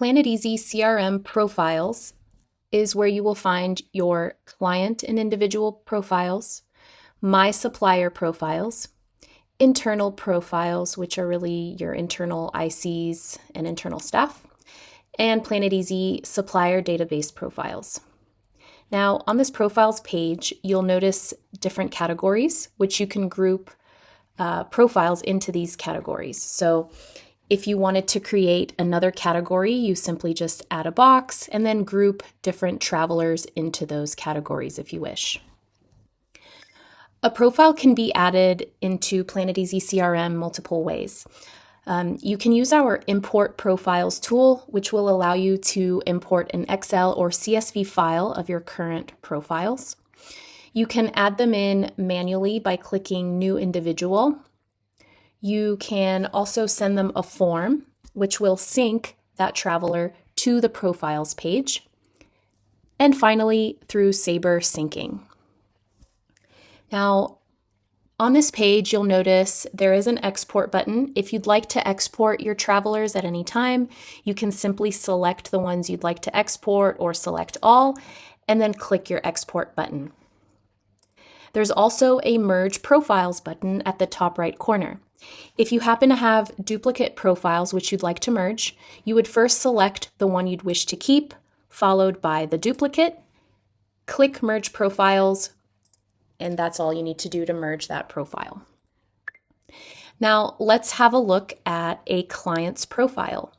PlanitEasy CRM profiles is where you will find your client and individual profiles, my supplier profiles, internal profiles, which are really your internal ICs and internal staff, and PlanitEasy supplier database profiles. Now, on this profiles page, you'll notice different categories, which you can group profiles into these categories. So if you wanted to create another category, you simply just add a box and then group different travelers into those categories if you wish. A profile can be added into PlanitEasy CRM multiple ways. You can use our Import Profiles tool, which will allow you to import an Excel or CSV file of your current profiles. You can add them in manually by clicking New Individual. You can also send them a form, which will sync that traveler to the profiles page. And finally, through Sabre syncing. Now, on this page, you'll notice there is an export button. If you'd like to export your travelers at any time, you can simply select the ones you'd like to export or select all, and then click your export button. There's also a Merge Profiles button at the top right corner. If you happen to have duplicate profiles which you'd like to merge, you would first select the one you'd wish to keep, followed by the duplicate, click Merge Profiles, and that's all you need to do to merge that profile. Now, let's have a look at a client's profile.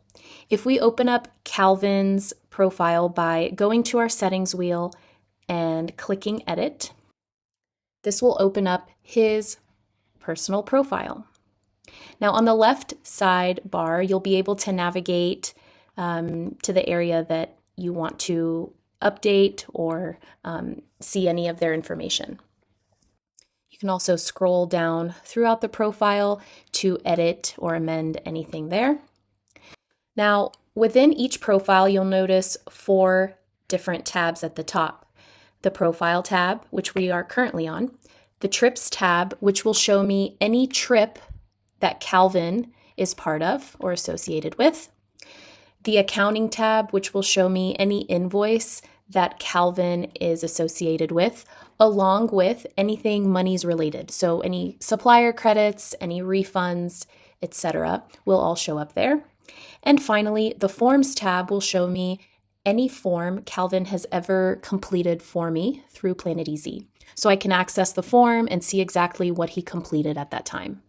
If we open up Calvin's profile by going to our settings wheel and clicking Edit, this will open up his personal profile. Now, on the left side bar, you'll be able to navigate to the area that you want to update or see any of their information. You can also scroll down throughout the profile to edit or amend anything there. Now, within each profile, you'll notice 4 different tabs at the top. The Profile tab, which we are currently on, the Trips tab, which will show me any trip that Calvin is part of or associated with, the Accounting tab, which will show me any invoice that Calvin is associated with, along with anything monies related. So any supplier credits, any refunds, etc. will all show up there. And finally, the Forms tab will show me any form Calvin has ever completed for me through PlanitEasy. So I can access the form and see exactly what he completed at that time.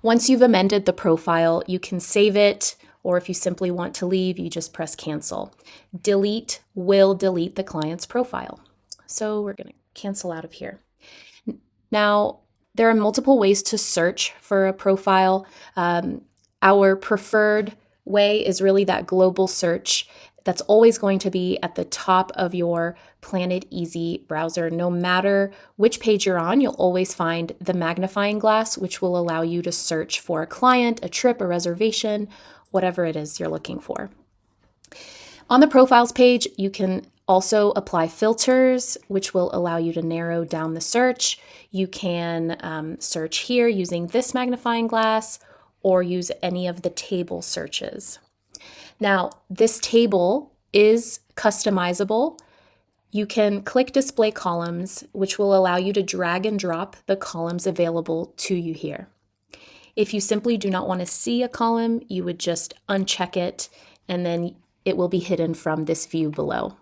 Once you've amended the profile, you can save it, or if you simply want to leave, you just press cancel. Delete will delete the client's profile. So we're going to cancel out of here. Now, there are multiple ways to search for a profile. Our preferred way is really that global search that's always going to be at the top of your PlanitEasy browser. No matter which page you're on, you'll always find the magnifying glass, which will allow you to search for a client, a trip, a reservation, whatever it is you're looking for. On the profiles page, you can also apply filters, which will allow you to narrow down the search. You can search here using this magnifying glass or use any of the table searches. Now, this table is customizable. You can click Display Columns, which will allow you to drag and drop the columns available to you here. If you simply do not want to see a column, you would just uncheck it, and then it will be hidden from this view below.